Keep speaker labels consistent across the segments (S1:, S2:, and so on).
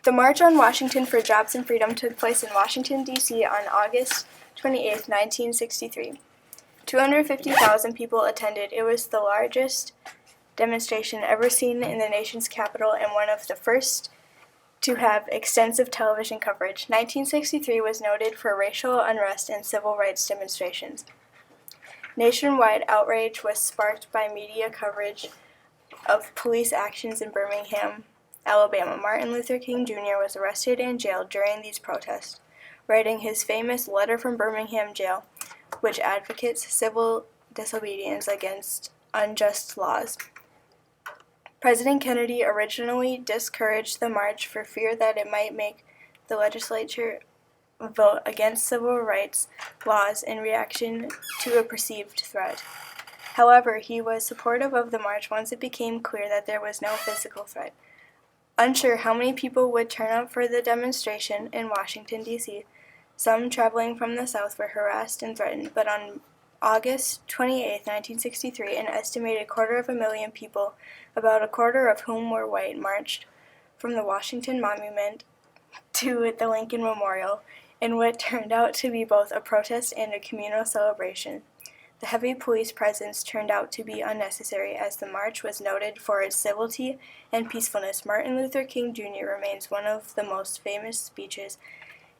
S1: The March on Washington for Jobs and Freedom took place in Washington, D.C. on August 28, 1963. 250,000 people attended. It was the largest demonstration ever seen in the nation's capital and one of the first to have extensive television coverage. 1963 was noted for racial unrest and civil rights demonstrations. Nationwide outrage was sparked by media coverage of police actions in Birmingham, Alabama. Martin Luther King Jr. was arrested and jailed during these protests, writing his famous Letter from Birmingham Jail, which advocates civil disobedience against unjust laws. President Kennedy originally discouraged the march for fear that it might make the legislature vote against civil rights laws in reaction to a perceived threat. However, he was supportive of the march once it became clear that there was no physical threat. Unsure how many people would turn up for the demonstration in Washington, D.C., some traveling from the South were harassed and threatened, but on August 28, 1963, an estimated 250,000 people, about a quarter of whom were white, marched from the Washington Monument to the Lincoln Memorial in what turned out to be both a protest and a communal celebration. The heavy police presence turned out to be unnecessary as the march was noted for its civility and peacefulness. Martin Luther King Jr. remains one of the most famous speeches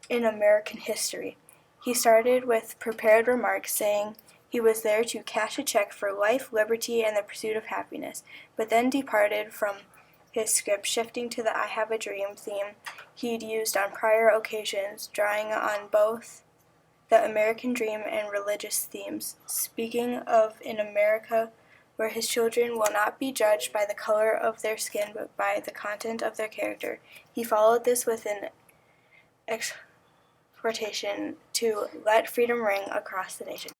S1: in American history. He started with prepared remarks saying he was there to cash a check for life, liberty, and the pursuit of happiness, but then departed from his script, shifting to the I Have a Dream theme he'd used on prior occasions, drawing on both the American dream and religious themes, speaking of an America where his children will not be judged by the color of their skin but by the content of their character. He followed this with an exhortation to let freedom ring across the nation.